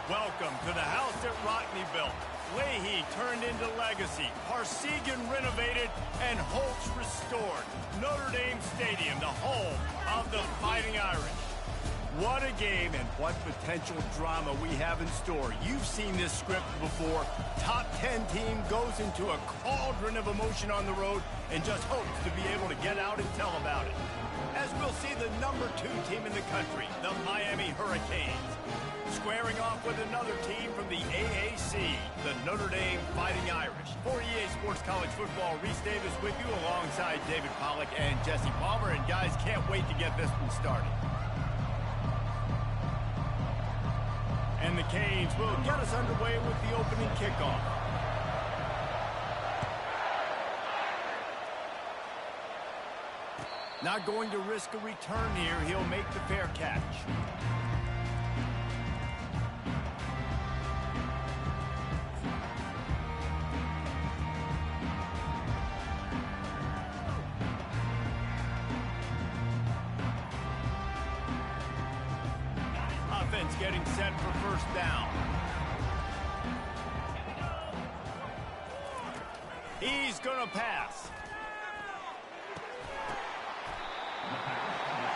Welcome to the house that Rockney built. Leahy turned into legacy, Parsegan renovated, and Holtz restored. Notre Dame Stadium, the home of the Fighting Irish. What a game and what potential drama we have in store. You've seen this script before. Top 10 team goes into a cauldron of emotion on the road and just hopes to be able to get out and tell about it. As we'll see the number 2 team in the country, the Miami Hurricanes, squaring off with another team from the AAC, the Notre Dame Fighting Irish. For EA Sports College Football, Reese Davis with you alongside David Pollack and Jesse Palmer. And guys, can't wait to get this one started. And the Canes will get us underway with the opening kickoff. Not going to risk a return here. He'll make the fair catch. Offense getting set for first down. He's going to pass.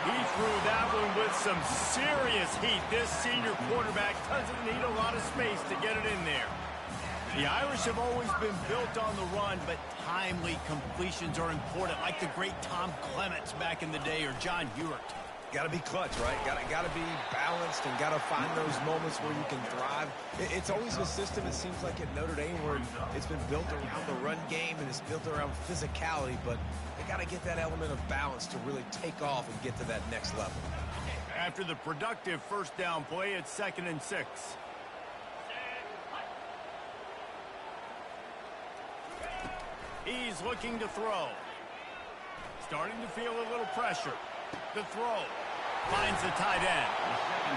He threw that one with some serious heat. This senior quarterback doesn't need a lot of space to get it in there. The Irish have always been built on the run, but timely completions are important, like the great Tom Clements back in the day or John Hewart. Got to be clutch, right? Got to be balanced and got to find those moments where you can thrive. It's always a system, it seems like, at Notre Dame where it's been built around the run game and it's built around physicality, but they got to get that element of balance to really take off and get to that next level. After the productive first down play, it's 2nd and 6. He's looking to throw. Starting to feel a little pressure. The throw. Finds the tight end.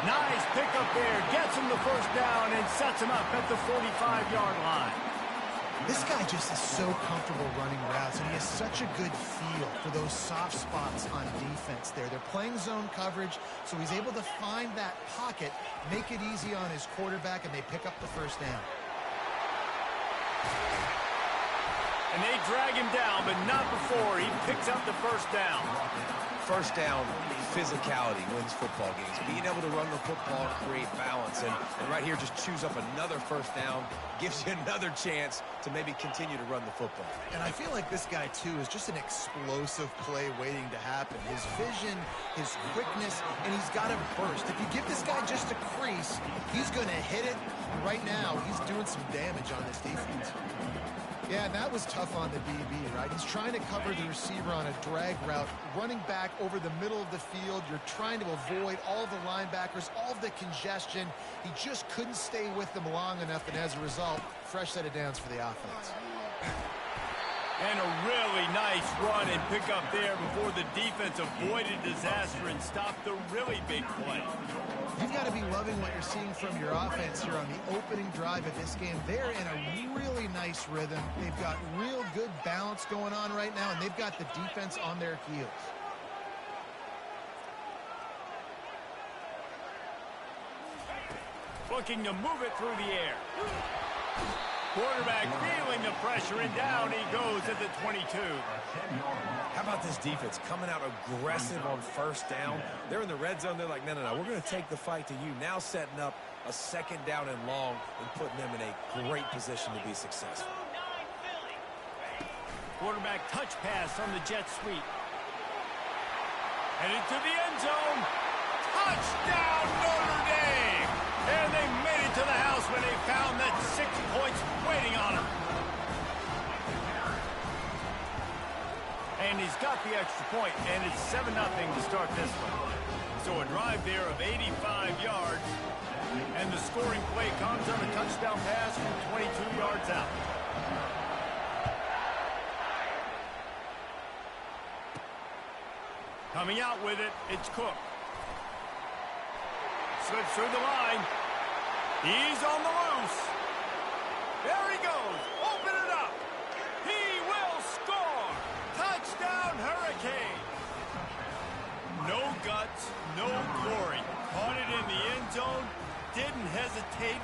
Nice pickup there. Gets him the first down and sets him up at the 45-yard line. This guy just is so comfortable running routes, and he has such a good feel for those soft spots on defense there. They're playing zone coverage, so he's able to find that pocket, make it easy on his quarterback, and they pick up the first down. And they drag him down, but not before he picks up the first down. First down, physicality wins football games. Being able to run the football and create balance. And right here, just choose up another first down, gives you another chance to maybe continue to run the football. And I feel like this guy, too, is just an explosive play waiting to happen. His vision, his quickness, and he's got a burst. If you give this guy just a crease, he's going to hit it. And right now, he's doing some damage on this defense. Yeah, and that was tough on the DB, right? He's trying to cover the receiver on a drag route, running back over the middle of the field. You're trying to avoid all the linebackers, all of the congestion. He just couldn't stay with them long enough, and as a result, fresh set of downs for the offense. And a really nice run and pick up there before the defense avoided disaster and stopped the really big play. You've got to be loving what you're seeing from your offense here on the opening drive of this game. They're in a really nice rhythm. They've got real good balance going on right now, and they've got the defense on their heels. Looking to move it through the air. Quarterback feeling the pressure, and down he goes at the 22. How about this defense coming out aggressive on first down? They're in the red zone. They're like, no, we're going to take the fight to you. Now setting up a second down and long and putting them in a great position to be successful. Quarterback touch pass on the jet sweep. Headed to the end zone. Touchdown, Notre Dame! And they made it to the house when they found that 6 points waiting on them. And he's got the extra point, and it's 7-0 to start this one. So a drive there of 85 yards, and the scoring play comes on a touchdown pass from 22 yards out. Coming out with it, it's Cook. Slips through the line. He's on the loose. There he goes. Open it up. He will score. Touchdown, Hurricane. No guts, no glory. Caught it in the end zone. Didn't hesitate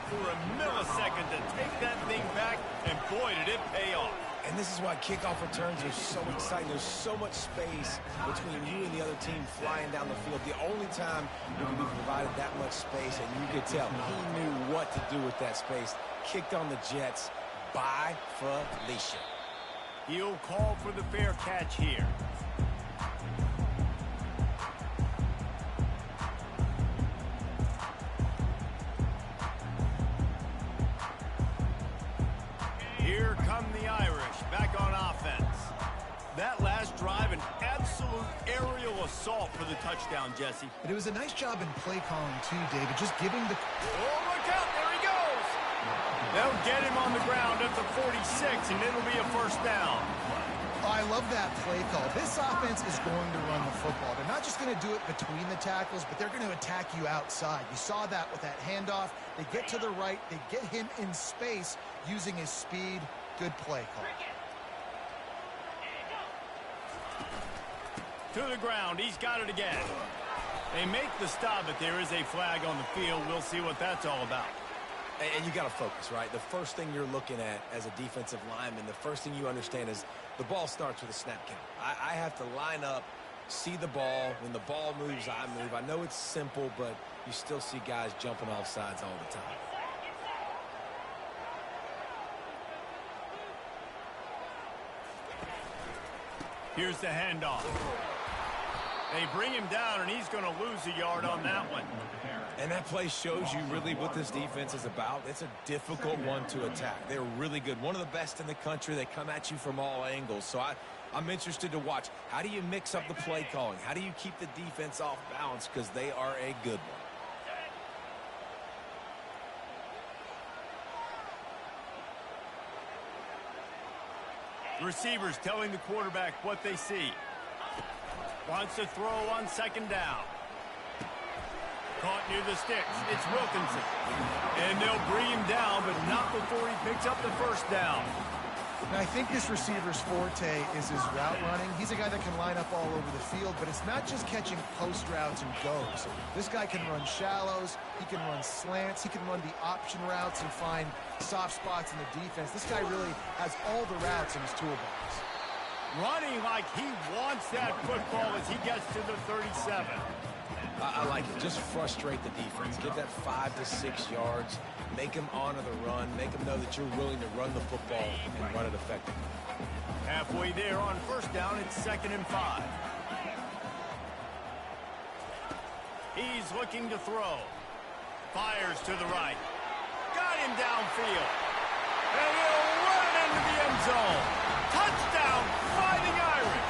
pay off. And this is why kickoff returns are so exciting. There's so much space between you and the other team flying down the field. The only time you can be provided that much space, and you could tell he knew what to do with that space. Kicked on the Jets by Felicia. He'll call for the fair catch here. Here come the Irish, back on offense. That last drive, an absolute aerial assault for the touchdown, Jesse. But it was a nice job in play calling too, David, just giving the... Oh, look out, there he goes! They'll get him on the ground at the 46, and it'll be a first down. Oh, I love that play call. This offense is going to run the football. They're not just going to do it between the tackles, but they're going to attack you outside. You saw that with that handoff. They get to the right. They get him in space using his speed. Good play call. To the ground. He's got it again. They make the stop, but there is a flag on the field. We'll see what that's all about. And you got to focus, right? The first thing you're looking at as a defensive lineman, the first thing you understand is the ball starts with a snap count. I have to line up, see the ball. When the ball moves, I move. I know it's simple, but you still see guys jumping off sides all the time. Here's the handoff. They bring him down, and he's going to lose a yard on that one. And that play shows you really what this defense is about. It's a difficult one to attack. They're really good. One of the best in the country. They come at you from all angles. So I'm interested to watch. How do you mix up the play calling? How do you keep the defense off balance? Because they are a good one. Receivers telling the quarterback what they see. Wants to throw on second down. Caught near the sticks. It's Wilkinson. And they'll bring him down, but not before he picks up the first down. Now, I think this receiver's forte is his route running. He's a guy that can line up all over the field, but it's not just catching post routes and goes. This guy can run shallows. He can run slants. He can run the option routes and find soft spots in the defense. This guy really has all the routes in his toolbox. Running like he wants that football as he gets to the 37. I like it. Just frustrate the defense. Get that 5 to 6 yards. Make them honor the run. Make them know that you're willing to run the football and run it effectively. Halfway there on first down, it's 2nd and 5. He's looking to throw. Fires to the right. Got him downfield. And he'll run it into the end zone. Touchdown, Fighting Irish.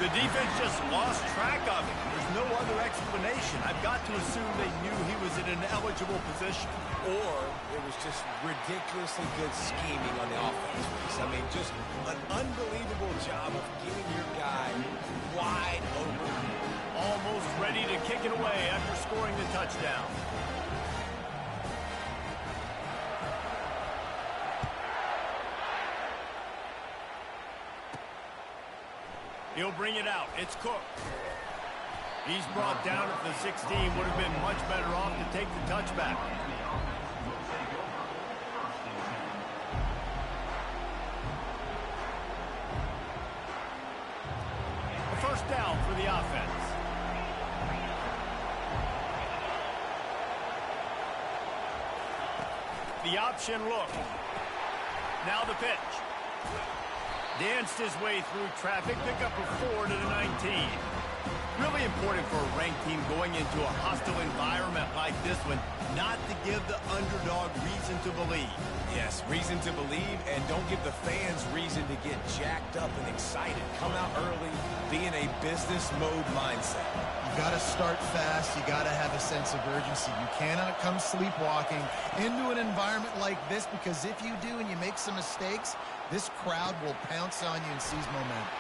The defense just lost track of him. There's no other explanation. I've got to assume they knew he was in an eligible position. Or it was just ridiculously good scheming on the offense. I mean, just an unbelievable job of getting your guy wide open. Almost ready to kick it away after scoring the touchdown. He'll bring it out. It's Cook. He's brought down at the 16. Would have been much better off to take the touchback. A first down for the offense. The option look. Now the pitch. Danced his way through traffic, pick up a 4 to the 19. Really important for a ranked team going into a hostile environment like this one, not to give the underdog reason to believe. Yes, reason to believe, and don't give the fans reason to get jacked up and excited. Come out early, be in a business mode mindset. You got to start fast. You got to have a sense of urgency. You cannot come sleepwalking into an environment like this, because if you do and you make some mistakes, this crowd will pounce on you and seize momentum.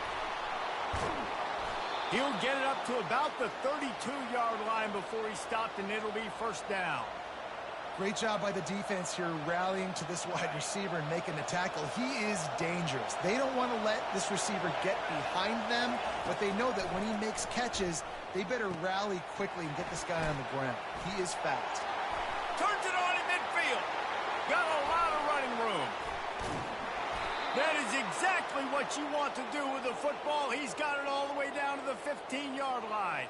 He'll get it up to about the 32-yard line before he stopped, and it'll be first down. Great job by the defense here rallying to this wide receiver and making the tackle. He is dangerous. They don't want to let this receiver get behind them, but they know that when he makes catches, they better rally quickly and get this guy on the ground. He is fast. Turns it on in midfield. Got a lot of running room. That is exactly what you want to do with the football. He's got it all the way down to the 15-yard line.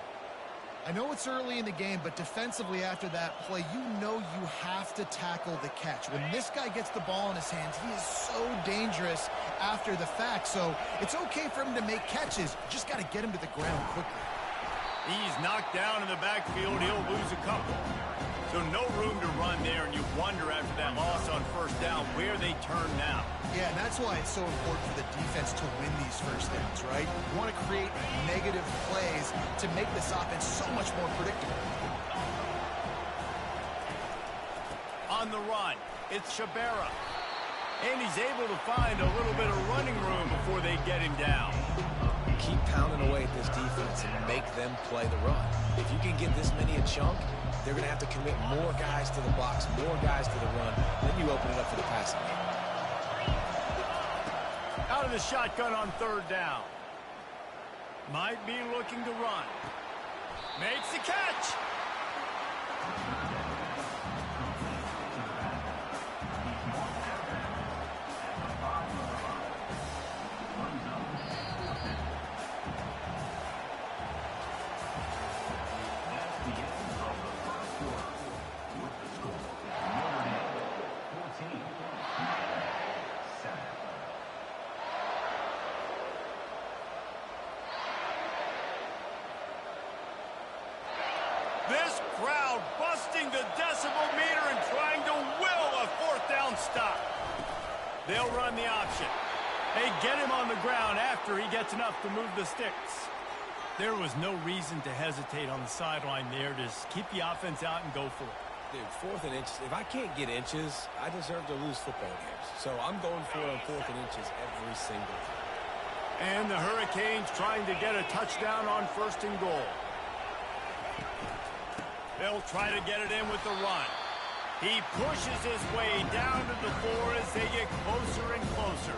I know it's early in the game, but defensively after that play, you know you have to tackle the catch. When this guy gets the ball in his hands, he is so dangerous after the fact. So it's okay for him to make catches. Just got to get him to the ground quickly. He's knocked down in the backfield. He'll lose a couple. So no room to run there, and you wonder after that loss on first down where they turn now. Yeah, and that's why it's so important for the defense to win these first downs, right? You want to create negative plays to make this offense so much more predictable. On the run, it's Shabera. And he's able to find a little bit of running room before they get him down. Keep pounding away at this defense and make them play the run. If you can give this many a chunk, they're going to have to commit more guys to the box, more guys to the run. Then you open it up for the passing game. Out of the shotgun on third down. Might be looking to run. Makes the catch. This crowd busting the decibel meter and trying to will a fourth down stop. They'll run the option. They get him on the ground after he gets enough to move the sticks. There was no reason to hesitate on the sideline there. Just keep the offense out and go for it. Dude, fourth and inches. If I can't get inches, I deserve to lose football games. So I'm going for it on fourth and inches every single time. And the Hurricanes trying to get a touchdown on first and goal. They'll try to get it in with the run. He pushes his way down to the floor as they get closer and closer.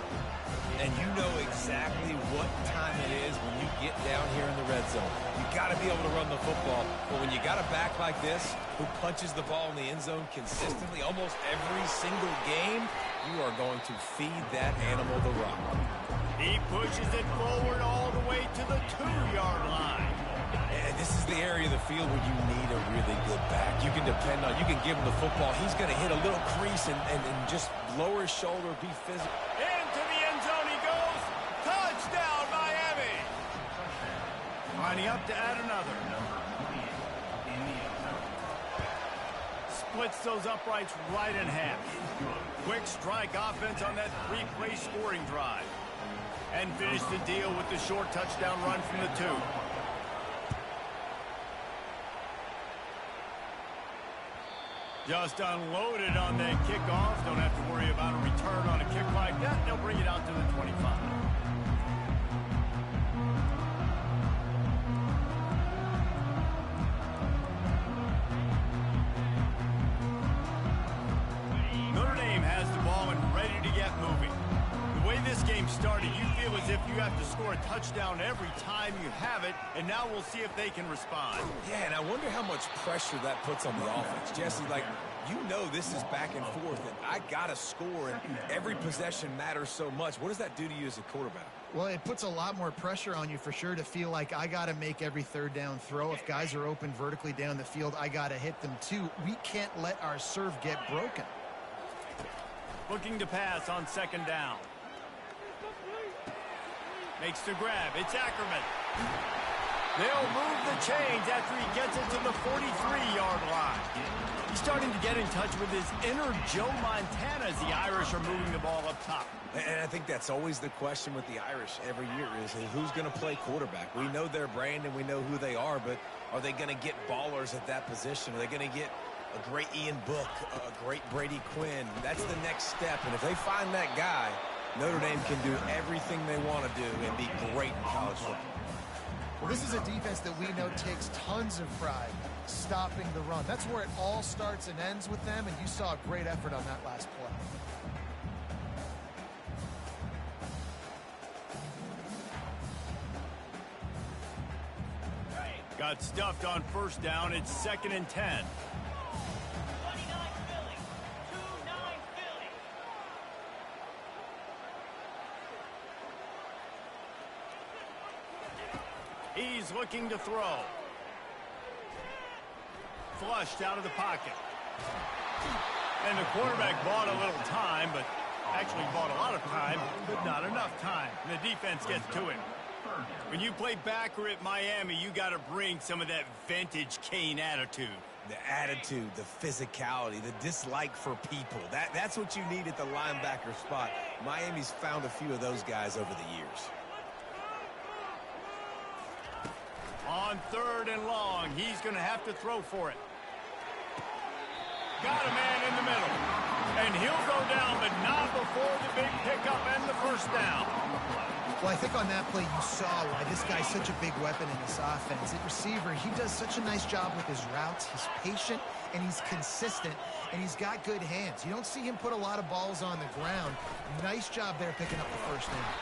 And you know exactly what time it is when you get down here in the red zone. You got to be able to run the football. But when you got a back like this who punches the ball in the end zone consistently almost every single game, you are going to feed that animal the rock. He pushes it forward all the way to the 2-yard line. And this is the area of the field where you need a really good back. You can depend on, you can give him the football. He's going to hit a little crease and just lower his shoulder, be physical. Into the end zone he goes. Touchdown, Miami. Lining up to add another. Splits those uprights right in half. Quick strike offense on that 3-play scoring drive. And finish the deal with the short touchdown run from the 2. Just unloaded on that kickoff. Don't have to worry about a return on a kick like that. They'll bring it out to the 25. Notre Dame has the ball and ready to get moving. The way this game started, you feel as if you have to score a touchdown every time you have it, and now we'll see if they can respond. Yeah, and I wonder how much pressure that puts on the offense. Jesse, like, you know this is back and forth, and I got to score, and every possession matters so much. What does that do to you as a quarterback? Well, it puts a lot more pressure on you for sure to feel like I got to make every third down throw. If guys are open vertically down the field, I got to hit them too. We can't let our serve get broken. Looking to pass on second down. Makes the grab. It's Ackerman. They'll move the chains after he gets it to the 43-yard line. He's starting to get in touch with his inner Joe Montana as the Irish are moving the ball up top. And I think that's always the question with the Irish every year is who's going to play quarterback. We know their brand and we know who they are, but are they going to get ballers at that position? Are they going to get a great Ian Book, a great Brady Quinn? That's the next step, and if they find that guy, Notre Dame can do everything they want to do and be great in college football. Well, this is a defense that we know takes tons of pride stopping the run. That's where it all starts and ends with them, and you saw a great effort on that last play. Got stuffed on first down. It's 2nd and 10. He's looking to throw. Flushed out of the pocket. And the quarterback bought a little time, but actually bought a lot of time, but not enough time. And the defense gets to it. When you play backer at Miami, you got to bring some of that vintage Kane attitude. The attitude, the physicality, the dislike for people. That's what you need at the linebacker spot. Miami's found a few of those guys over the years. On 3rd and long, he's going to have to throw for it. Got a man in the middle. And he'll go down, but not before the big pickup and the first down. Well, I think on that play you saw why this guy's such a big weapon in this offense. At receiver, he does such a nice job with his routes. He's patient, and he's consistent, and he's got good hands. You don't see him put a lot of balls on the ground. Nice job there picking up the first down.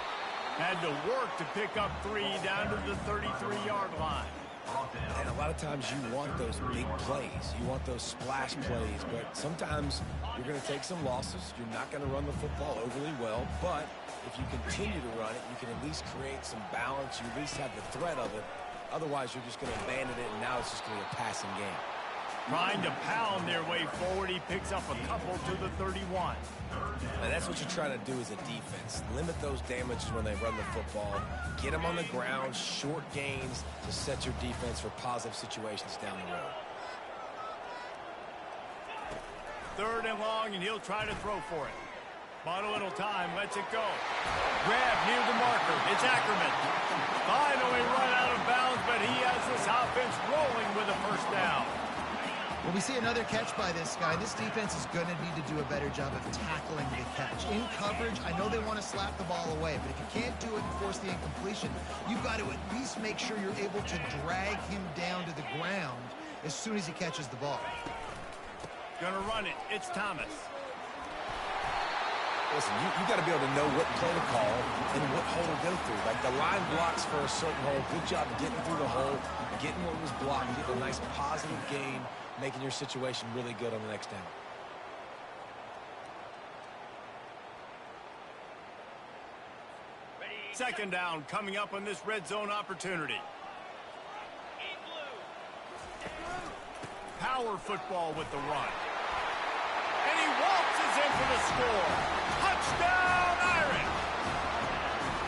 Had to work to pick up 3 down to the 33-yard line. And a lot of times you want those big plays. You want those splash plays, but sometimes you're going to take some losses. You're not going to run the football overly well, but if you continue to run it, you can at least create some balance. You at least have the threat of it. Otherwise, you're just going to abandon it, and now it's just going to be a passing game. Trying to pound their way forward, he picks up a couple to the 31. And that's what you're trying to do as a defense. Limit those damages when they run the football. Get them on the ground, short gains to set your defense for positive situations down the road. 3rd and long, and he'll try to throw for it. Bought a little time, lets it go. Grab near the marker. It's Ackerman. Finally run out of bounds, but he has this offense rolling with a first down. Well, we see another catch by this guy. This defense is going to need to do a better job of tackling the catch. In coverage, I know they want to slap the ball away, but if you can't do it and force the incompletion, you've got to at least make sure you're able to drag him down to the ground as soon as he catches the ball. Gonna run it. It's Thomas. Listen, you got to be able to know what play to call and what hole to go through. Like the line blocks for a certain hole. Good job getting through the hole, getting what was blocked, getting a nice positive gain, making your situation really good on the next down. Second down coming up on this red zone opportunity. Power football with the run. And he waltzes in for the score. Touchdown, Irish!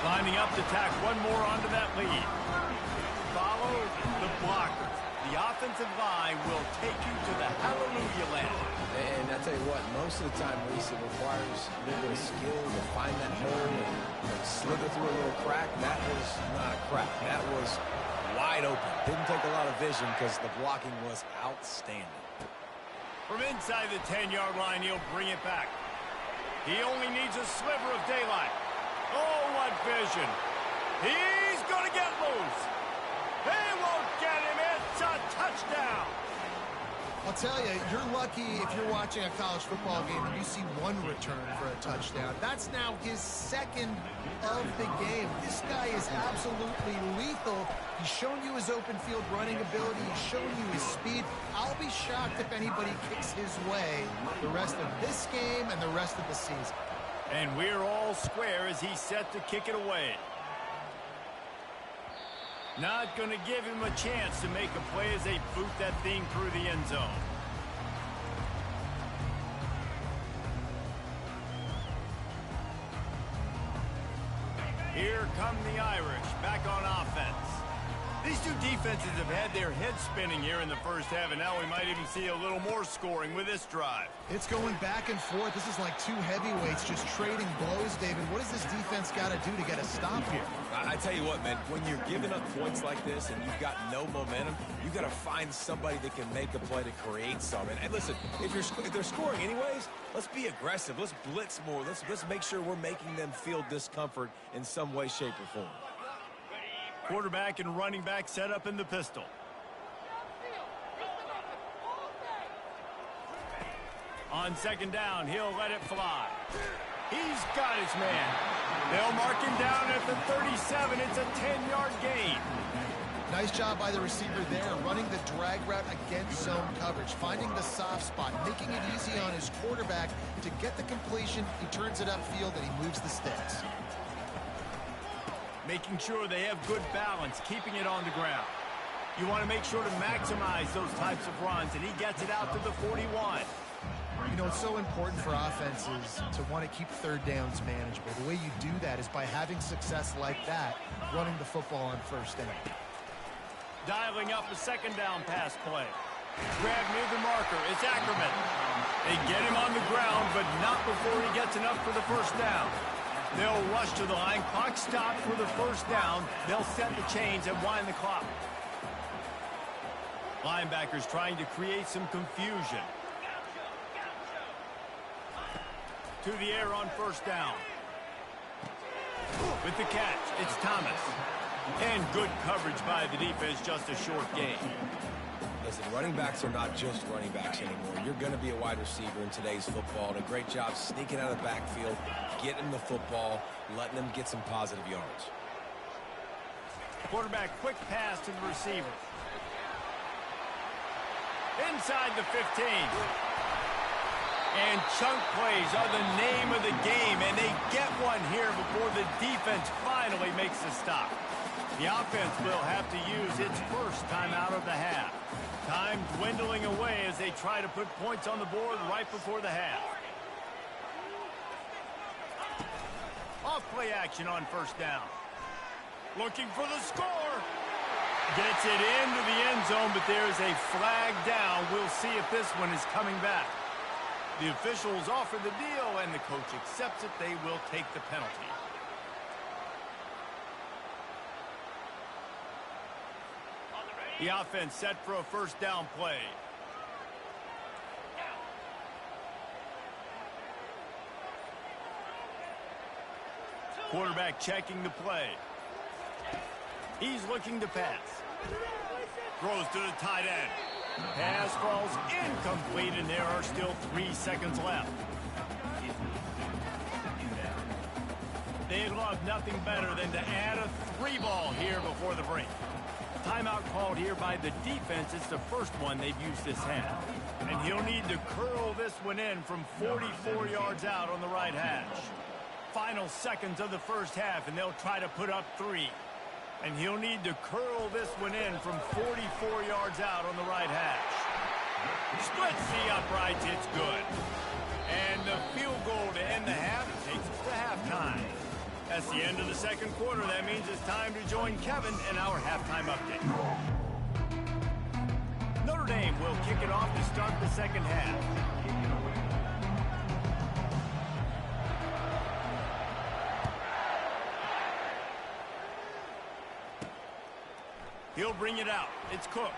Lining up to tack one more onto that lead. Follow the blockers. The offensive line will take you to the hallelujah land. And I tell you what, most of the time, Reese, it requires a little bit of skill to find that hole and slither through a little crack. That was not a crack. That was wide open. Didn't take a lot of vision because the blocking was outstanding. From inside the 10-yard line, he'll bring it back. He only needs a sliver of daylight. Oh, what vision. He's going to get loose. They won't get him. It's a touchdown. I'll tell you, you're lucky if you're watching a college football game and you see one return for a touchdown. That's now his second of the game. This guy is absolutely lethal. He's shown you his open field running ability. He's shown you his speed. I'll be shocked if anybody kicks his way the rest of this game and the rest of the season. And we're all square as he's set to kick it away. Not going to give him a chance to make a play as they boot that thing through the end zone. Here come the Irish back on offense. These two defenses have had their heads spinning here in the first half, and now we might even see a little more scoring with this drive. It's going back and forth. This is like two heavyweights just trading blows, David. What does this defense got to do to get a stop here? I tell you what, man, when you're giving up points like this and you've got no momentum, you've got to find somebody that can make a play to create some. And listen, if they're scoring anyways, let's be aggressive. Let's blitz more. Let's make sure we're making them feel discomfort in some way, shape, or form. Quarterback and running back set up in the pistol. On second down, he'll let it fly. He's got his man. They'll mark him down at the 37. It's a 10-yard gain. Nice job by the receiver there, running the drag route against zone coverage, finding the soft spot, making it easy on his quarterback to get the completion. He turns it upfield and he moves the sticks. making sure they have good balance, keeping it on the ground. You want to make sure to maximize those types of runs, and he gets it out to the 41. You know, it's so important for offenses to want to keep third downs manageable. The way you do that is by having success like that, running the football on first down. Dialing up a second down pass play. Grab near the marker. It's Ackerman. They get him on the ground, but not before he gets enough for the first down. They'll rush to the line. Clock stopped for the first down. They'll set the chains and wind the clock. Linebackers trying to create some confusion. To the air on first down. With the catch, it's Thomas. And good coverage by the defense, just a short gain. Listen, running backs are not just running backs anymore. You're going to be a wide receiver in today's football. And a great job sneaking out of the backfield, getting the football, letting them get some positive yards. Quarterback quick pass to the receiver. Inside the 15. And chunk plays are the name of the game, and they get one here before the defense finally makes a stop. The offense will have to use its first timeout of the half. Time dwindling away as they try to put points on the board right before the half. Off play action on first down. Looking for the score. Gets it into the end zone, but there's a flag down. We'll see if this one is coming back. The officials offer the deal, and the coach accepts it. They will take the penalty. The offense set for a first down play. Quarterback checking the play. He's looking to pass. Throws to the tight end. Pass falls incomplete, and there are still 3 seconds left. They'd love nothing better than to add a 3-ball here before the break. Timeout called here by the defense. It's the first one they've used this half. And he'll need to curl this one in from 44 yards out on the right hash. Final seconds of the first half, and they'll try to put up 3. And he'll need to curl this one in from 44 yards out on the right hash. Splits the uprights, it's good. And the field goal to end the half takes us to halftime. That's the end of the second quarter. That means it's time to join Kevin in our halftime update. Notre Dame will kick it off to start the second half. He'll bring it out. It's Cook.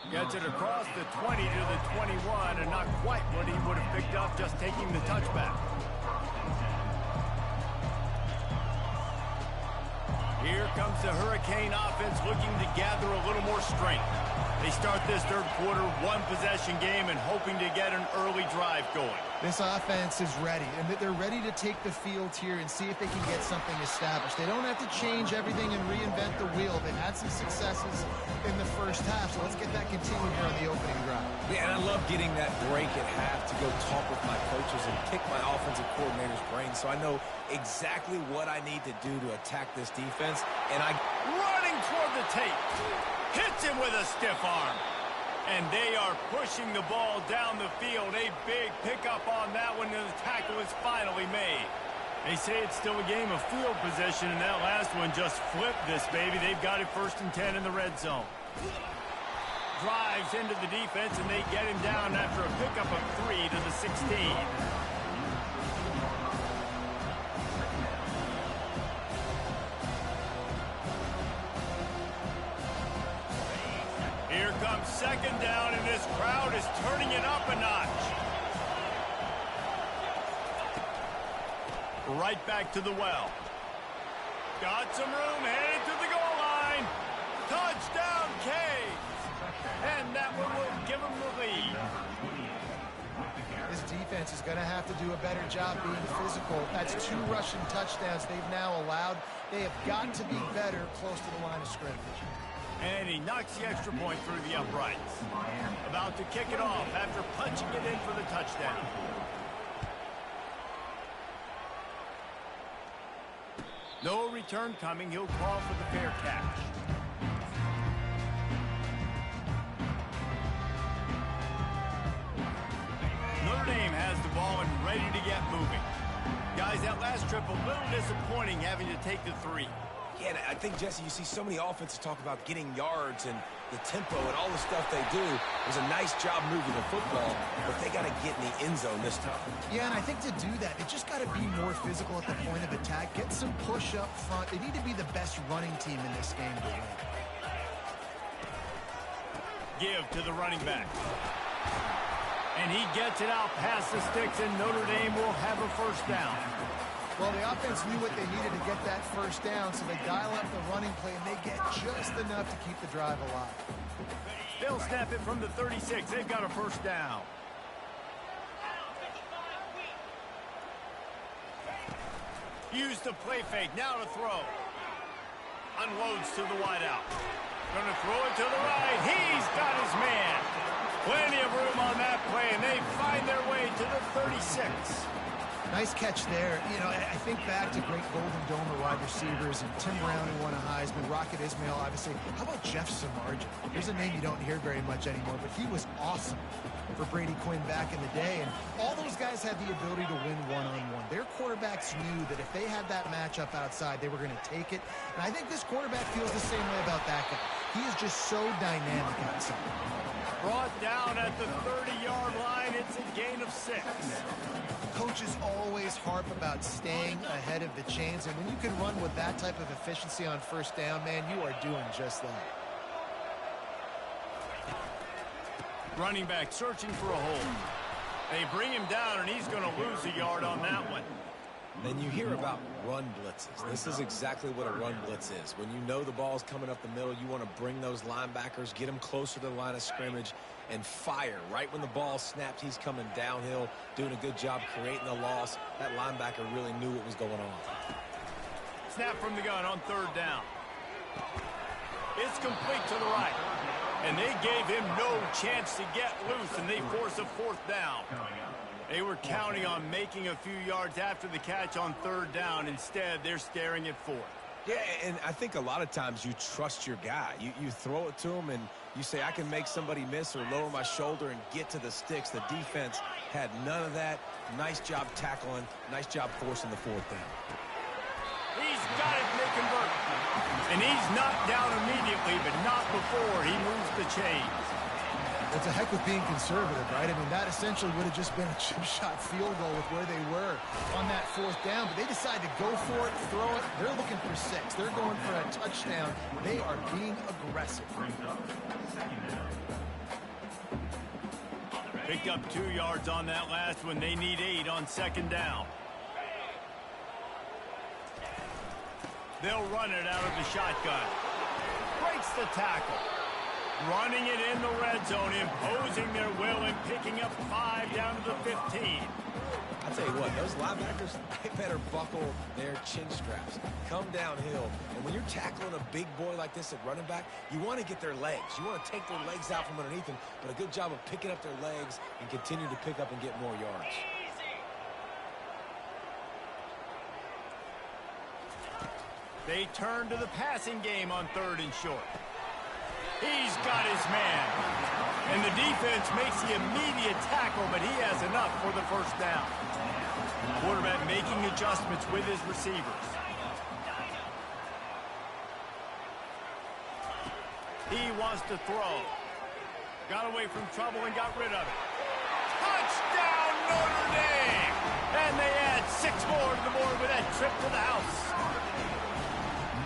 Gets it across the 20 to the 21, and not quite what he would have picked up just taking the touchback. Here comes the Hurricane offense looking to gather a little more strength. They start this third quarter one-possession game and hoping to get an early drive going. This offense is ready, and they're ready to take the field here and see if they can get something established. They don't have to change everything and reinvent the wheel. They've had some successes in the first half, so let's get that continued here on the opening drive. Yeah, and I love getting that break at half to go talk with my coaches and pick my offensive coordinator's brain so I know exactly what I need to do to attack this defense. And running toward the tape. Hits him with a stiff arm. And they are pushing the ball down the field. A big pickup on that one, and the tackle is finally made. They say it's still a game of field position, and that last one just flipped this baby. They've got it 1st and 10 in the red zone. Drives into the defense, and they get him down after a pickup of 3 to the 16. Here comes second down, and this crowd is turning it up a notch. Right back to the well. Got some room, headed to the goal line. Touchdown, Canes. And that one will give them the lead. This defense is going to have to do a better job being physical. That's 2 rushing touchdowns they've now allowed. They have got to be better close to the line of scrimmage. And he knocks the extra point through the uprights. About to kick it off after punching it in for the touchdown. No return coming. He'll call for the fair catch. Notre Dame has the ball and ready to get moving. Guys, that last trip a little disappointing having to take the 3. Yeah, I think, Jesse, you see so many offenses talk about getting yards and the tempo and all the stuff they do. It was a nice job moving the football, but they got to get in the end zone this time. Yeah, and I think to do that, they just got to be more physical at the point of attack, get some push up front. They need to be the best running team in this game to win. Give to the running back. And he gets it out past the sticks, and Notre Dame will have a first down. Well, the offense knew what they needed to get that first down, so they dial up the running play, and they get just enough to keep the drive alive. They'll snap it from the 36. They've got a first down. Use the play fake. Now to throw. Unloads to the wideout. Going to throw it to the right. He's got his man. Plenty of room on that play, and they find their way to the 36. Nice catch there. You know, I think back to great Golden Dome wide receivers and Tim Brown, who won a Heisman, Rocket Ismail, obviously. How about Jeff Samardzija? There's a name you don't hear very much anymore, but he was awesome for Brady Quinn back in the day. And all those guys had the ability to win one-on-one. Their quarterbacks knew that if they had that matchup outside, they were going to take it. And I think this quarterback feels the same way about that guy. He is just so dynamic outside. Brought down at the 30-yard line. It's a gain of 6. Coaches always harp about staying ahead of the chains, and when you can run with that type of efficiency on first down, man, you are doing just that. Running back searching for a hole. They bring him down, and he's going to lose a yard on that one. Then you hear about run blitzes. This is exactly what a run blitz is. When you know the ball's coming up the middle, you want to bring those linebackers, get them closer to the line of scrimmage, and fire. Right when the ball snapped, he's coming downhill, doing a good job creating the loss. That linebacker really knew what was going on. Snap from the gun on third down. It's complete to the right. And they gave him no chance to get loose, and they force a fourth down. They were counting on making a few yards after the catch on third down. Instead, they're staring at fourth. Yeah, and I think a lot of times you trust your guy. You throw it to him, and you say, I can make somebody miss or lower my shoulder and get to the sticks. The defense had none of that. Nice job tackling. Nice job forcing the fourth down. He's got it, they convert. And he's knocked down immediately, but not before he moves the chains. It's a heck with being conservative, right? I mean, that essentially would have just been a chip shot field goal with where they were on that fourth down, but they decide to go for it, throw it. They're looking for 6. They're going for a touchdown. They are being aggressive. Picked up 2 yards on that last one. They need 8 on second down. They'll run it out of the shotgun. Breaks the tackle. Running it in the red zone, imposing their will and picking up 5 down to the 15. I'll tell you what, those linebackers, they better buckle their chin straps. Come downhill. And when you're tackling a big boy like this at running back, you want to get their legs. You want to take their legs out from underneath them, but a good job of picking up their legs and continue to pick up and get more yards. They turn to the passing game on third and short. He's got his man. And the defense makes the immediate tackle, but he has enough for the first down. Quarterback making adjustments with his receivers. He wants to throw. Got away from trouble and got rid of it. Touchdown, Notre Dame! And they add 6 more to the board with that trip to the house.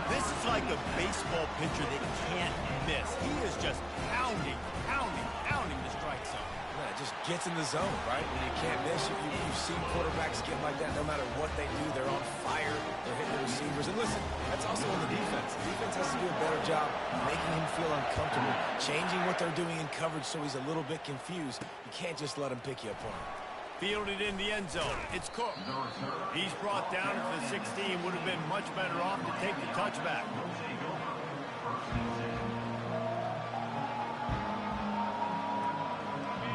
This is like a baseball pitcher that can't miss. He is just pounding the strike zone. Yeah, it just gets in the zone, right? When you can't miss, you've seen quarterbacks get like that no matter what they do. They're on fire. They're hitting the receivers. And listen, that's also on the defense. The defense has to do a better job making him feel uncomfortable, changing what they're doing in coverage so he's a little bit confused. You can't just let him pick you apart. Fielded in the end zone. It's Cook. He's brought down at the 16. Would have been much better off to take the touchback.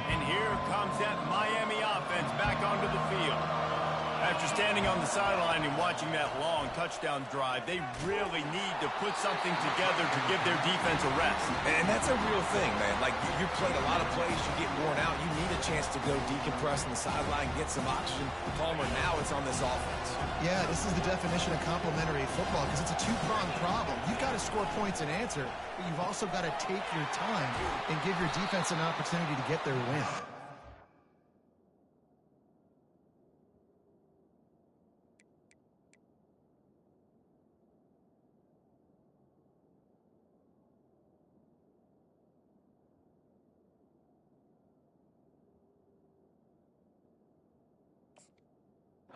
And here comes that Miami offense back onto the field. After standing on the sideline and watching that long touchdown drive, they really need to put something together to give their defense a rest. And that's a real thing, man. Like, you played a lot of plays, you get worn out, you need a chance to go decompress on the sideline, get some oxygen. Palmer, now it's on this offense. Yeah, this is the definition of complementary football because it's a two-pronged problem. You've got to score points and answer, but you've also got to take your time and give your defense an opportunity to get their win.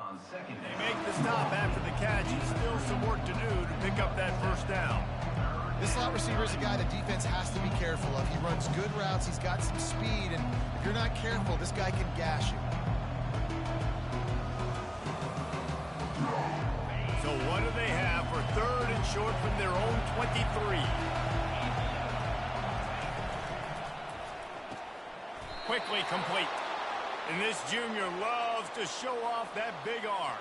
On second, they make the stop after the catch, and still some work to do to pick up that first down. This slot receiver is a guy the defense has to be careful of. He runs good routes, he's got some speed, and if you're not careful, this guy can gash you. So what do they have for third and short from their own 23? Quickly complete. And this junior loves to show off that big arm.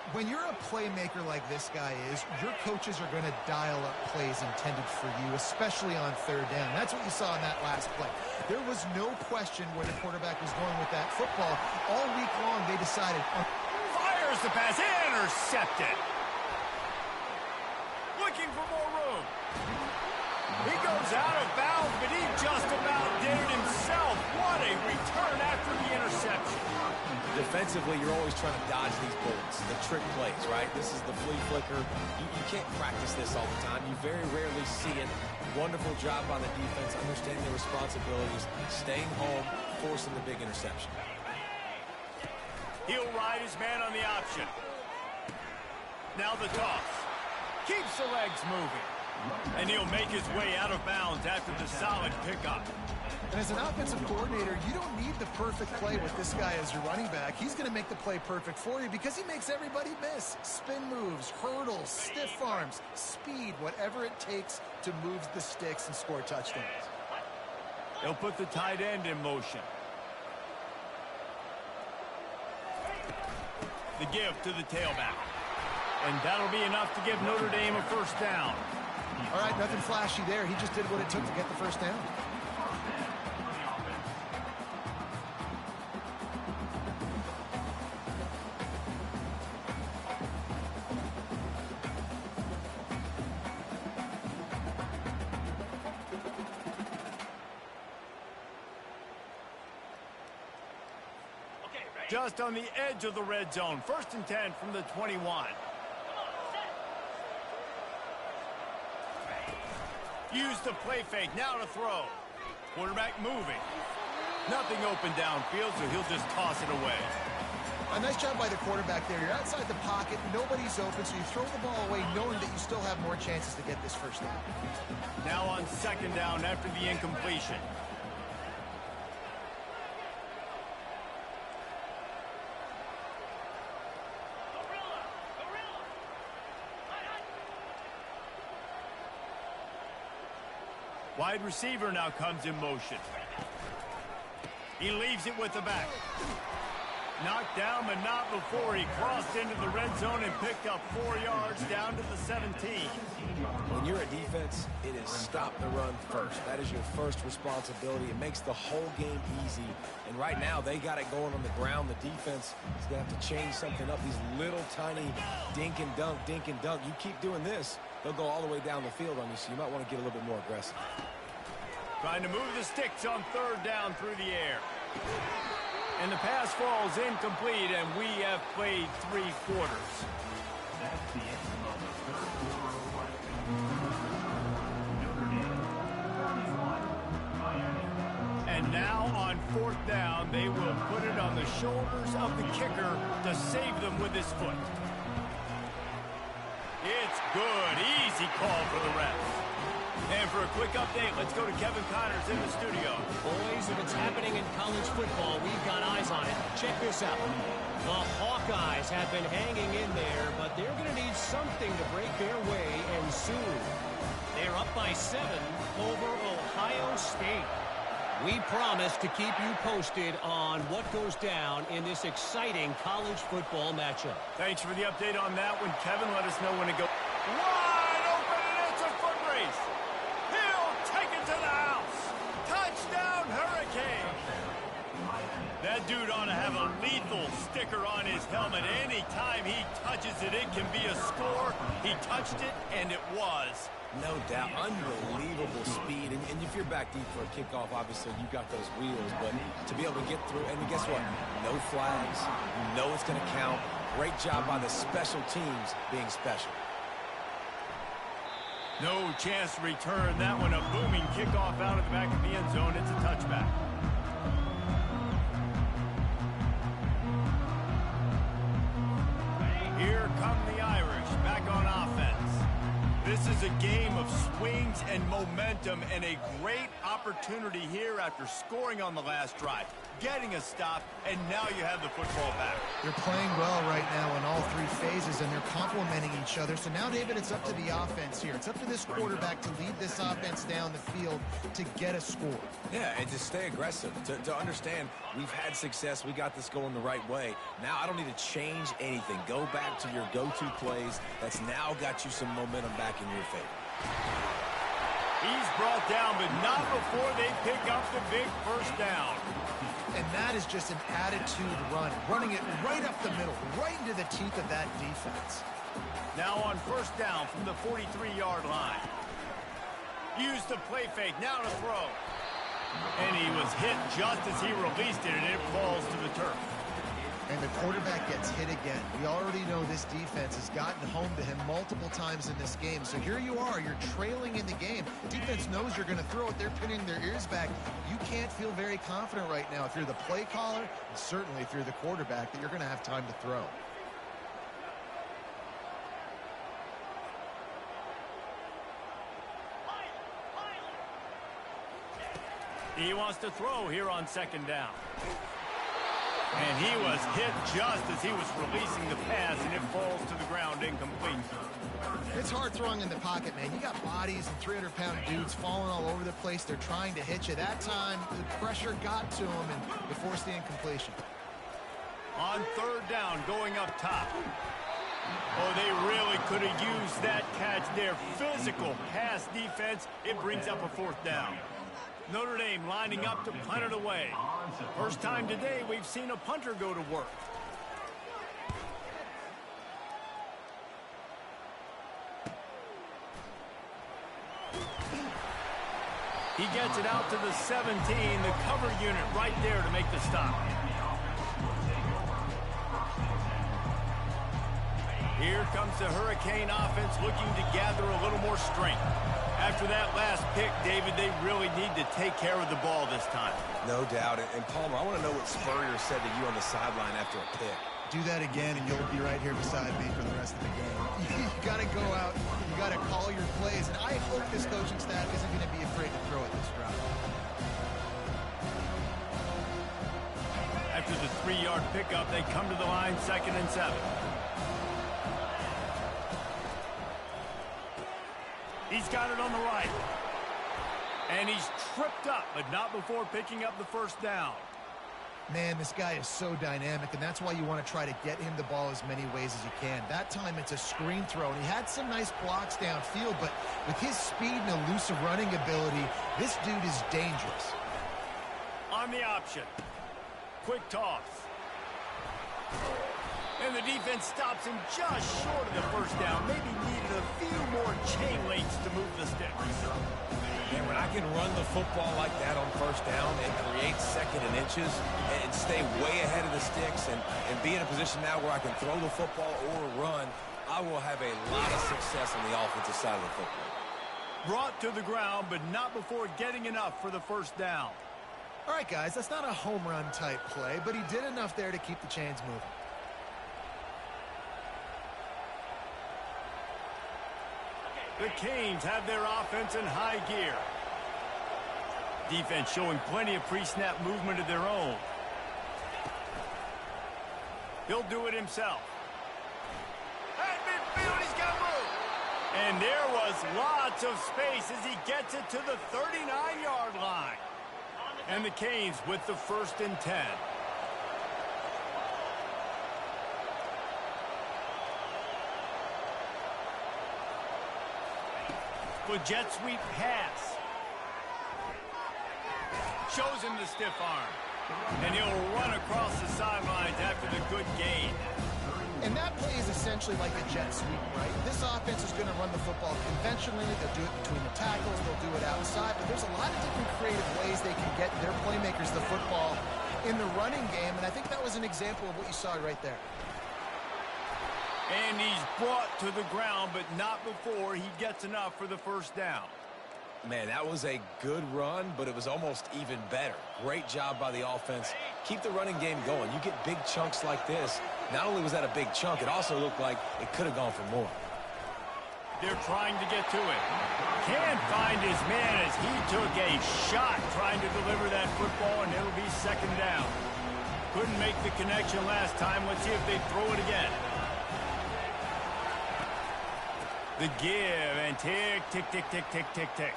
When you're a playmaker like this guy is, your coaches are going to dial up plays intended for you, especially on third down. That's what you saw in that last play. There was no question where the quarterback was going with that football. All week long, they decided. Fires the pass, intercepted. Looking for more room. He goes out of bounds, but he just about did it himself. What a return after the interception. Defensively, you're always trying to dodge these bullets, the trick plays, right? This is the flea flicker. You can't practice this all the time. You very rarely see it. Wonderful job on the defense, understanding their responsibilities, staying home, forcing the big interception. He'll ride his man on the option. Now the toss. Keeps the legs moving. And he'll make his way out of bounds after the solid pickup. And as an offensive coordinator, you don't need the perfect play with this guy as your running back. He's going to make the play perfect for you because he makes everybody miss. Spin moves, hurdles, stiff arms, speed, whatever it takes to move the sticks and score touchdowns. They'll put the tight end in motion. The give to the tailback. And that'll be enough to give Notre Dame a first down. All right, nothing flashy there. He just did what it took to get the first down. Just on the edge of the red zone. 1st and 10 from the 21. Use the play fake. Now to throw. Quarterback moving. Nothing open downfield, so he'll just toss it away. A nice job by the quarterback there. You're outside the pocket. Nobody's open, so you throw the ball away knowing that you still have more chances to get this first down. Now on 2nd down after the incompletion. Wide receiver now comes in motion. He leaves it with the back. Knocked down, but not before he crossed into the red zone and picked up 4 yards down to the 17. When you're a defense, it is stop the run first. That is your first responsibility. It makes the whole game easy. And right now, they got it going on the ground. The defense is going to have to change something up. These little tiny dink and dunk, dink and dunk. You keep doing this, they'll go all the way down the field on you, so you might want to get a little bit more aggressive. Trying to move the sticks on 3rd down through the air. And the pass falls incomplete, and we have played 3 quarters. That's the end of the 3rd quarter of play. Notre Dame 31, Miami. And now on 4th down, they will put it on the shoulders of the kicker to save them with his foot. It's good. Easy call for the refs. And for a quick update, let's go to Kevin Connors in the studio. Boys, if it's happening in college football, we've got eyes on it. Check this out. The Hawkeyes have been hanging in there, but they're going to need something to break their way, and soon. They're up by 7 over Ohio State. We promise to keep you posted on what goes down in this exciting college football matchup. Thanks for the update on that one, Kevin. Let us know when to go. Wide open, and it's a foot race. He'll take it to the house. Touchdown, Hurricane. That dude ought to have a lethal sticker on his helmet. Anytime he touches it, it can be a score. He touched it, and it was. No doubt. Unbelievable speed. And if you're back deep for a kickoff, obviously you got those wheels. But to be able to get through, and guess what? No flags. You know it's going to count. Great job by the special teams being special. No chance to return that one. A booming kickoff out of the back of the end zone. It's a touchback. Here come the Irish back on offense. This is a game of swings and momentum, and a great opportunity here after scoring on the last drive, getting a stop, and now you have the football back. They're playing well right now in all three phases, and they're complementing each other. So now, David, it's up to the offense here. It's up to this quarterback to lead this offense down the field to get a score. Yeah, and to stay aggressive, to understand we've had success, we got this going the right way. Now I don't need to change anything. Go back to your go-to plays. That's now got you some momentum back in your favor. He's brought down, but not before they pick up the big first down. And that is just an attitude run, running it right up the middle, right into the teeth of that defense. Now on first down from the 43-yard line. Use the play fake, now to throw. And he was hit just as he released it, and it falls to the turf. And the quarterback gets hit again. We already know this defense has gotten home to him multiple times in this game. So here you are, you're trailing in the game. Defense knows you're going to throw it. They're pinning their ears back. You can't feel very confident right now if you're the play caller, and certainly if you're the quarterback, that you're going to have time to throw. He wants to throw here on second down. And he was hit just as he was releasing the pass, and it falls to the ground incomplete. It's hard throwing in the pocket, man. You got bodies and 300-pound dudes falling all over the place. They're trying to hit you. That time, the pressure got to him, and it forced the incompletion. On third down, going up top. Oh, they really could have used that catch there. Physical pass defense. It brings up a fourth down. Notre Dame lining up to punt it away. First time today we've seen a punter go to work. He gets it out to the 17, the cover unit right there to make the stop. Here comes the Hurricane offense looking to gather a little more strength. After that last pick, David, they really need to take care of the ball this time. No doubt. And Palmer, I want to know what Spurrier said to you on the sideline after a pick. Do that again, and you'll be right here beside me for the rest of the game. You got to go out. You got to call your plays. And I hope this coaching staff isn't going to be afraid to throw at this drive. After the 3-yard pickup, they come to the line 2nd and 7. He's got it on the right. And he's tripped up, but not before picking up the first down. Man, this guy is so dynamic, and that's why you want to try to get him the ball as many ways as you can. That time it's a screen throw, and he had some nice blocks downfield, but with his speed and elusive running ability, this dude is dangerous. On the option. Quick toss. And the defense stops him just short of the first down. Maybe needed a few more chain links to move the sticks. And when I can run the football like that on first down and create 2nd and inches and stay way ahead of the sticks and be in a position now where I can throw the football or run, I will have a lot of success on the offensive side of the football. Brought to the ground, but not before getting enough for the first down. All right, guys, that's not a home run type play, but he did enough there to keep the chains moving. The Canes have their offense in high gear. Defense showing plenty of pre-snap movement of their own. He'll do it himself. At midfield, he's got to move. And there was lots of space as he gets it to the 39-yard line. And the Canes with the 1st and 10. With jet sweep pass. Shows him the stiff arm. And he'll run across the sidelines after the good gain. And that play is essentially like a jet sweep, right? This offense is going to run the football conventionally. They'll do it between the tackles. They'll do it outside. But there's a lot of different creative ways they can get their playmakers the football in the running game. And I think that was an example of what you saw right there. And he's brought to the ground, but not before he gets enough for the 1st down. Man, that was a good run, but it was almost even better. Great job by the offense. Keep the running game going. You get big chunks like this. Not only was that a big chunk, it also looked like it could have gone for more. They're trying to get to it. Can't find his man as he took a shot trying to deliver that football, and it'll be 2nd down. Couldn't make the connection last time. Let's see if they throw it again. The give, and tick, tick, tick, tick, tick, tick, tick.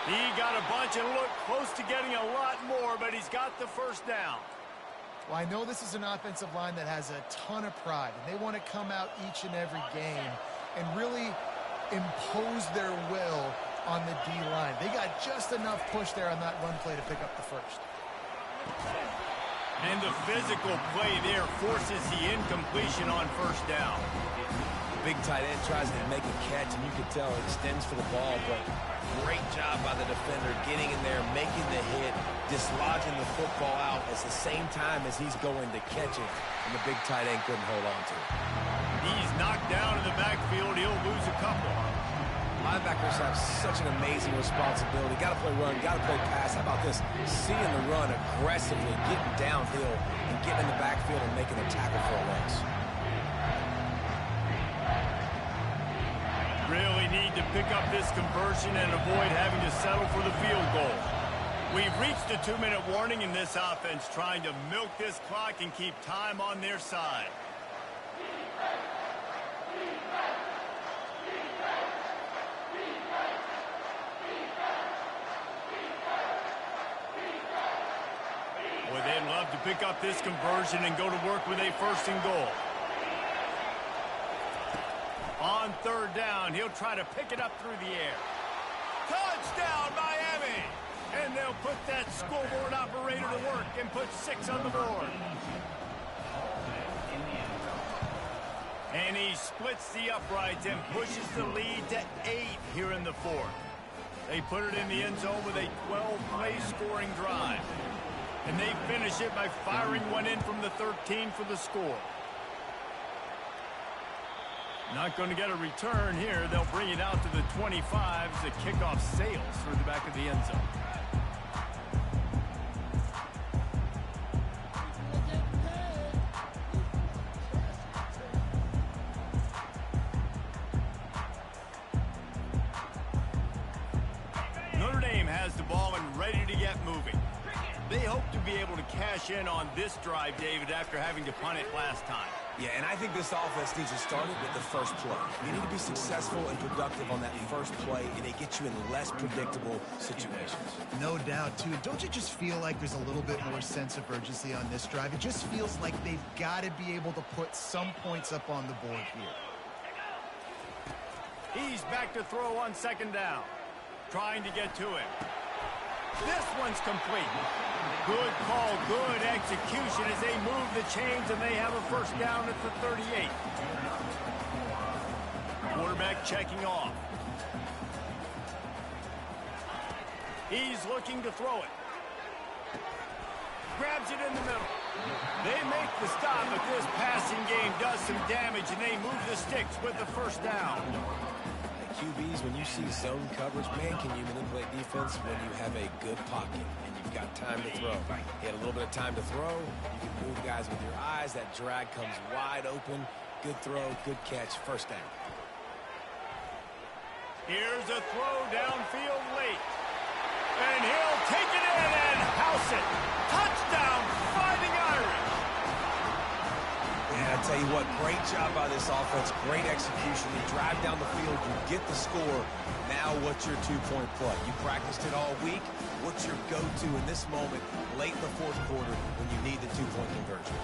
He got a bunch and looked close to getting a lot more, but he's got the 1st down. Well, I know this is an offensive line that has a ton of pride, and they want to come out each and every game and really impose their will on the D-line. They got just enough push there on that run play to pick up the 1st. And the physical play there forces the incompletion on 1st down. Big tight end tries to make a catch, and you can tell it extends for the ball, but great job by the defender getting in there, making the hit, dislodging the football out at the same time as he's going to catch it, and the big tight end couldn't hold on to it. He's knocked down in the backfield. He'll lose a couple. Linebackers have such an amazing responsibility. Got to play run, got to play pass. How about this? Seeing the run aggressively, getting downhill, and getting in the backfield and making a tackle for a loss. Really need to pick up this conversion and avoid having to settle for the field goal. We've reached the 2-minute warning in this offense, trying to milk this clock and keep time on their side. Well, they'd love to pick up this conversion and go to work with a 1st and goal. On 3rd down, he'll try to pick it up through the air. Touchdown, Miami! And they'll put that scoreboard operator to work and put 6 on the board. And he splits the uprights and pushes the lead to 8 here in the 4th. They put it in the end zone with a 12-play scoring drive. And they finish it by firing one in from the 13 for the score. Not going to get a return here. They'll bring it out to the 25 as the kickoff sails through the back of the end zone. Notre Dame has the ball and ready to get moving. They hope to be able to cash in on this drive, David, after having to punt it last time. Yeah, and I think this offense needs to start it with the 1st play. You need to be successful and productive on that 1st play, and it gets you in less predictable situations. No doubt, too. Don't you just feel like there's a little bit more sense of urgency on this drive? It just feels like they've got to be able to put some points up on the board here. He's back to throw on 2nd down. Trying to get to him. This one's complete. Good call, good execution as they move the chains and they have a 1st down at the 38. Quarterback checking off. He's looking to throw it. Grabs it in the middle. They make the stop, but this passing game does some damage and they move the sticks with the 1st down. QBs, when you see zone coverage, man, can you manipulate defense when you have a good pocket and you've got time to throw? He had a little bit of time to throw. You can move guys with your eyes. That drag comes wide open. Good throw, good catch, 1st down. Here's a throw downfield late. And he'll take it in and house it. Touchdown, Fighting Irish. Yeah, I tell you what, great job by this offense, great execution. You drive down the field, you get the score. Now what's your two-point play? You practiced it all week. What's your go-to in this moment, late in the fourth quarter, when you need the two-point conversion?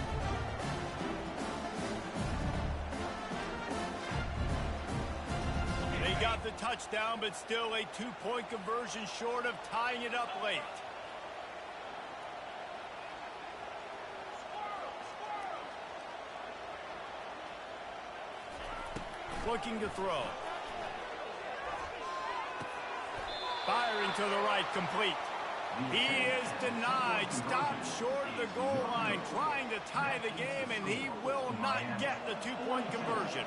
They got the touchdown, but still a two-point conversion short of tying it up late. Looking to throw. Firing to the right, complete. He is denied. Stopped short of the goal line, trying to tie the game, and he will not get the two-point conversion.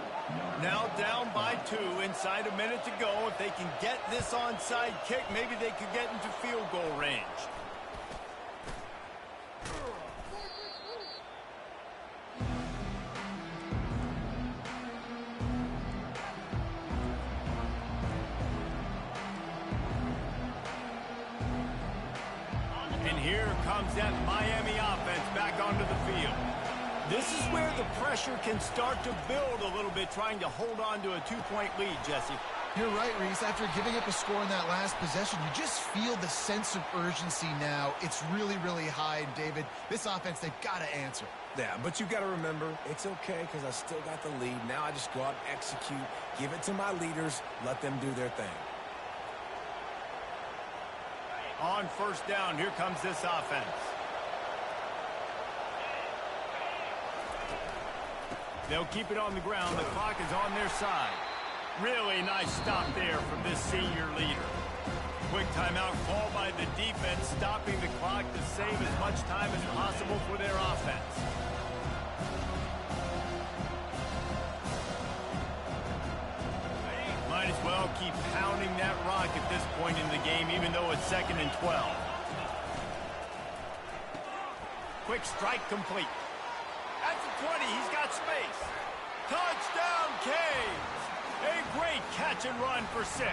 Now down by 2, inside a minute to go. If they can get this onside kick, maybe they could get into field goal range. Here comes that Miami offense back onto the field. This is where the pressure can start to build a little bit, trying to hold on to a two-point lead, Jesse. You're right, Reese. After giving up a score in that last possession, you just feel the sense of urgency now. It's really, really high. And David, this offense, they've got to answer. Yeah, but you got to remember, it's okay because I still got the lead. Now I just go out and execute, give it to my leaders, let them do their thing. On first down, here comes this offense. They'll keep it on the ground. The clock is on their side. Really nice stop there from this senior leader. Quick timeout call by the defense, stopping the clock to save as much time as possible for their offense. Might as well keep pounding that rock at this point in the game, even though it's 2nd and 12. Quick strike complete. At the 20, he's got space. Touchdown, Canes! A great catch and run for 6.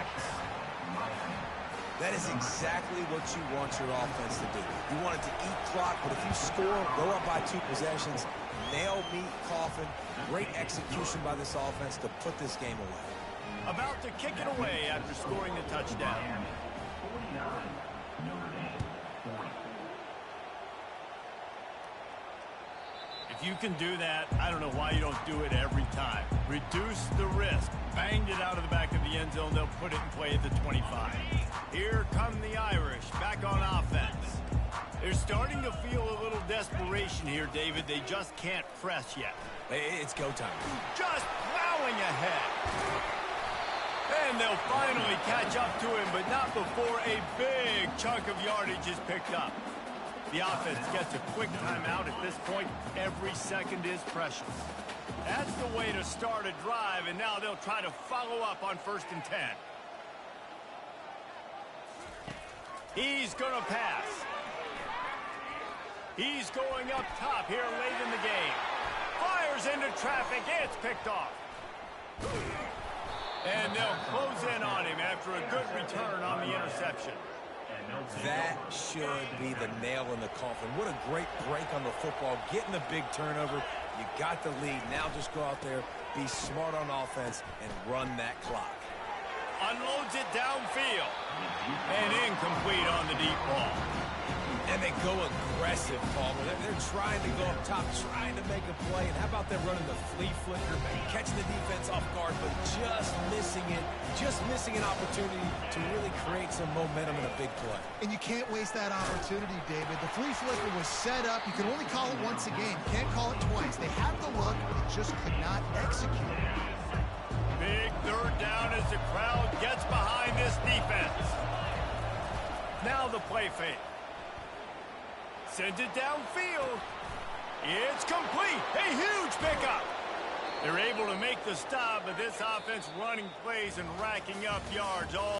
That is exactly what you want your offense to do. You want it to eat clock, but if you score, go up by 2 possessions, nail, meet, coffin. Great execution by this offense to put this game away. About to kick it away after scoring the touchdown. If you can do that, I don't know why you don't do it every time. Reduce the risk. Banged it out of the back of the end zone. They'll put it in play at the 25. Here come the Irish back on offense. They're starting to feel a little desperation here, David. They just can't press yet. It's go time. Just plowing ahead. And they'll finally catch up to him, but not before a big chunk of yardage is picked up. The offense gets a quick timeout. At this point, every second is precious. That's the way to start a drive, and now they'll try to follow up on 1st and 10. He's going to pass. He's going up top here late in the game. Fires into traffic. It's picked off. And they'll close in on him after a good return on the interception. That should be the nail in the coffin. What a great break on the football. Getting the big turnover. You got the lead. Now just go out there, be smart on offense, and run that clock. Unloads it downfield. And incomplete on the deep ball. And they go aggressive, Palmer. They're trying to go up top, trying to make a play. And how about them running the flea flicker, catching the defense off guard, but just missing it, just missing an opportunity to really create some momentum in a big play. And you can't waste that opportunity, David. The flea flicker was set up. You can only call it once a game. Can't call it twice. They have the look. They just could not execute. Big 3rd down as the crowd gets behind this defense. Now the play fake. Sends it downfield. It's complete. A huge pickup. They're able to make the stop, but this offense running plays and racking up yards all